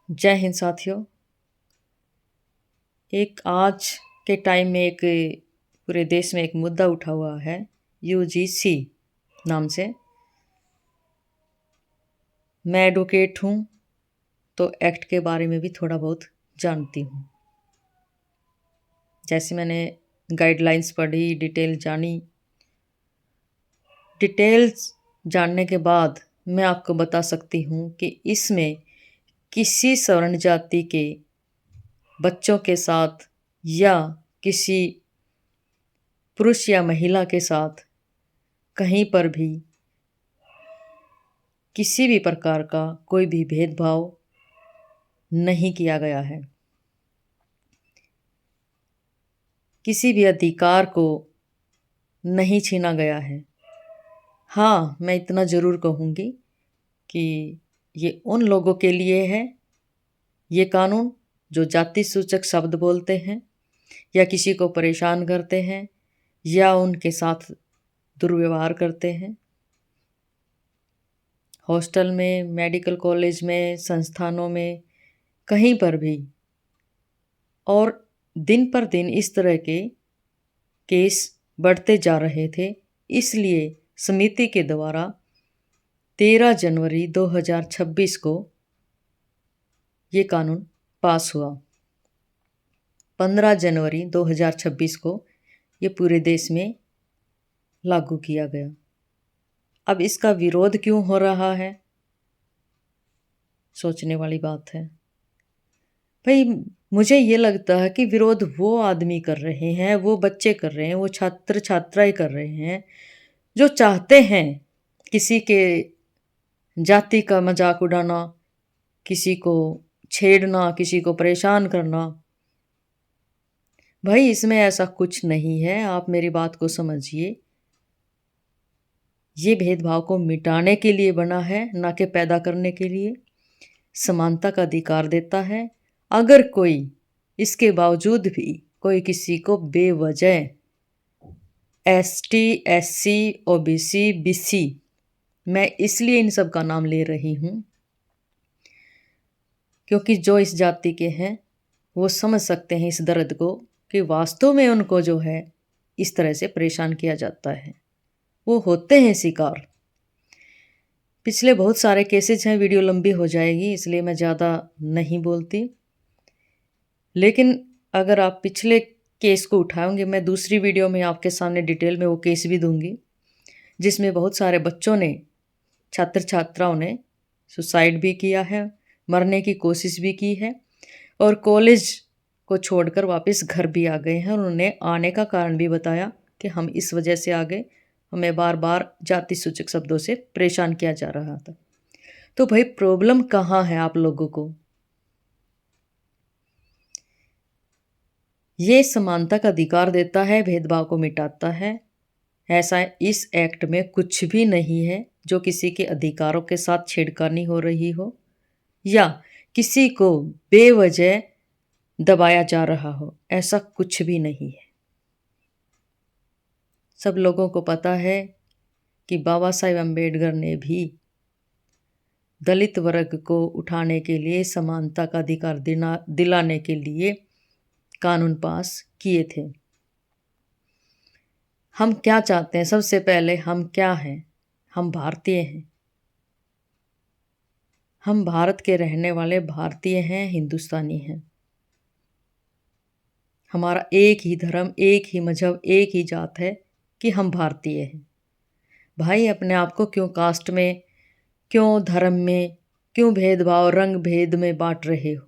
जय हिंद साथियों। एक आज के टाइम में एक पूरे देश में एक मुद्दा उठा हुआ है यूजीसी नाम से। मैं एडवोकेट हूँ तो एक्ट के बारे में भी थोड़ा बहुत जानती हूँ। जैसे मैंने गाइडलाइंस पढ़ी, डिटेल्स जानने के बाद मैं आपको बता सकती हूँ कि इसमें किसी स्वर्ण जाति के बच्चों के साथ या किसी पुरुष या महिला के साथ कहीं पर भी किसी भी प्रकार का कोई भी भेदभाव नहीं किया गया है। किसी भी अधिकार को नहीं छीना गया है। हाँ, मैं इतना ज़रूर कहूँगी कि ये उन लोगों के लिए है ये कानून जो जाति सूचक शब्द बोलते हैं या किसी को परेशान करते हैं या उनके साथ दुर्व्यवहार करते हैं। हॉस्टल में, मेडिकल कॉलेज में, संस्थानों में, कहीं पर भी। और दिन पर दिन इस तरह के केस बढ़ते जा रहे थे। इसलिए समिति के द्वारा 13 जनवरी 2026 को ये कानून पास हुआ। 15 जनवरी 2026 को ये पूरे देश में लागू किया गया। अब इसका विरोध क्यों हो रहा है? सोचने वाली बात है। भाई, मुझे ये लगता है कि विरोध वो आदमी कर रहे हैं, वो बच्चे कर रहे हैं, वो छात्र छात्राएं कर रहे हैं जो चाहते हैं किसी के जाति का मजाक उड़ाना, किसी को छेड़ना, किसी को परेशान करना। भाई, इसमें ऐसा कुछ नहीं है। आप मेरी बात को समझिए। ये भेदभाव को मिटाने के लिए बना है, ना कि पैदा करने के लिए। समानता का अधिकार देता है। अगर कोई इसके बावजूद भी कोई किसी को बेवजह एसटी, एससी, ओबीसी, बीसी, मैं इसलिए इन सब का नाम ले रही हूँ क्योंकि जो इस जाति के हैं वो समझ सकते हैं इस दर्द को कि वास्तव में उनको जो है इस तरह से परेशान किया जाता है। वो होते हैं शिकार। पिछले बहुत सारे केसेज हैं, वीडियो लंबी हो जाएगी इसलिए मैं ज़्यादा नहीं बोलती। लेकिन अगर आप पिछले केस को उठाओगे, मैं दूसरी वीडियो में आपके सामने डिटेल में वो केस भी दूंगी जिसमें बहुत सारे बच्चों ने, छात्र छात्राओं ने सुसाइड भी किया है, मरने की कोशिश भी की है और कॉलेज को छोड़कर वापस घर भी आ गए हैं। उन्होंने आने का कारण भी बताया कि हम इस वजह से आ गए, हमें बार बार जाति सूचक शब्दों से परेशान किया जा रहा था। तो भाई, प्रॉब्लम कहाँ है आप लोगों को? ये समानता का अधिकार देता है, भेदभाव को मिटाता है। ऐसा इस एक्ट में कुछ भी नहीं है जो किसी के अधिकारों के साथ छेड़खानी हो रही हो या किसी को बेवजह दबाया जा रहा हो। ऐसा कुछ भी नहीं है। सब लोगों को पता है कि बाबा साहेब अम्बेडकर ने भी दलित वर्ग को उठाने के लिए, समानता का अधिकार दिलाने के लिए कानून पास किए थे। हम क्या चाहते हैं? सबसे पहले हम क्या हैं? हम भारतीय हैं। हम भारत के रहने वाले भारतीय हैं, हिंदुस्तानी हैं। हमारा एक ही धर्म, एक ही मजहब, एक ही जात है कि हम भारतीय हैं। भाई, अपने आप को क्यों कास्ट में, क्यों धर्म में, क्यों भेदभाव, रंग भेद में बांट रहे हो?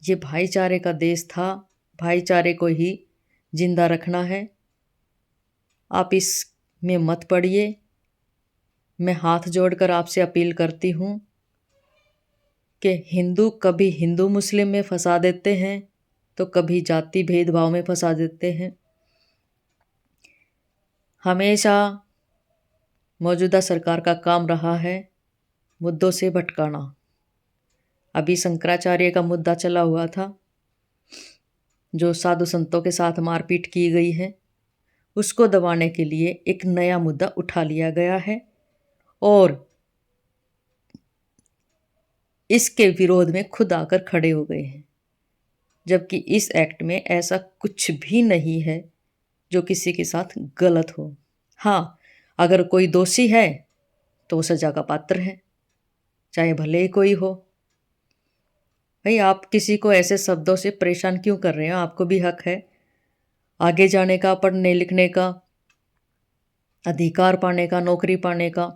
ये भाईचारे का देश था। भाईचारे को ही जिंदा रखना है। आप इस में मत पड़िए। मैं हाथ जोड़कर आपसे अपील करती हूँ कि हिंदू कभी हिंदू मुस्लिम में फंसा देते हैं तो कभी जाति भेदभाव में फंसा देते हैं। हमेशा मौजूदा सरकार का काम रहा है मुद्दों से भटकाना। अभी शंकराचार्य का मुद्दा चला हुआ था, जो साधु संतों के साथ मारपीट की गई है, उसको दबाने के लिए एक नया मुद्दा उठा लिया गया है। और इसके विरोध में खुद आकर खड़े हो गए हैं, जबकि इस एक्ट में ऐसा कुछ भी नहीं है जो किसी के साथ गलत हो। हाँ, अगर कोई दोषी है तो वो सजा का पात्र है, चाहे भले ही कोई हो। भाई, आप किसी को ऐसे शब्दों से परेशान क्यों कर रहे हैं? आपको भी हक है आगे जाने का, पढ़ने लिखने का, अधिकार पाने का, नौकरी पाने का,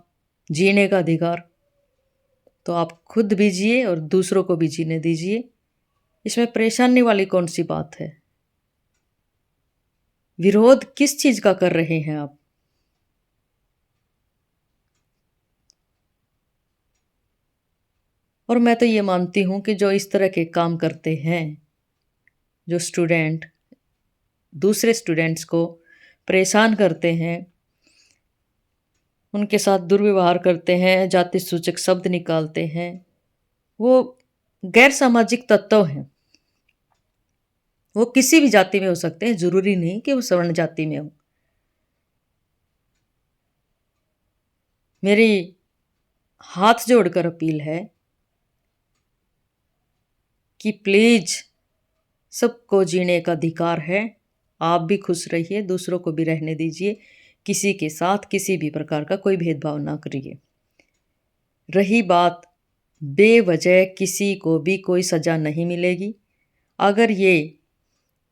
जीने का अधिकार। तो आप खुद भी जिए और दूसरों को भी जीने दीजिए। इसमें परेशानी वाली कौन सी बात है? विरोध किस चीज का कर रहे हैं आप? और मैं तो ये मानती हूं कि जो इस तरह के काम करते हैं, जो स्टूडेंट दूसरे स्टूडेंट्स को परेशान करते हैं, उनके साथ दुर्व्यवहार करते हैं, जाति सूचक शब्द निकालते हैं, वो गैर सामाजिक तत्व हैं। वो किसी भी जाति में हो सकते हैं, जरूरी नहीं कि वो सवर्ण जाति में हो। मेरी हाथ जोड़कर अपील है कि प्लीज, सबको जीने का अधिकार है। आप भी खुश रहिए, दूसरों को भी रहने दीजिए। किसी के साथ किसी भी प्रकार का कोई भेदभाव ना करिए। रही बात, बेवजह किसी को भी कोई सजा नहीं मिलेगी। अगर ये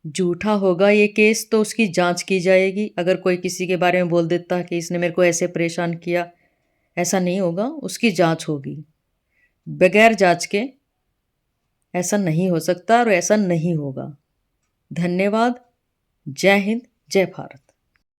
झूठा होगा ये केस तो उसकी जांच की जाएगी। अगर कोई किसी के बारे में बोल देता कि इसने मेरे को ऐसे परेशान किया, ऐसा नहीं होगा, उसकी जांच होगी। बगैर जांच के ऐसा नहीं हो सकता और ऐसा नहीं होगा। धन्यवाद। जय हिंद, जय भारत।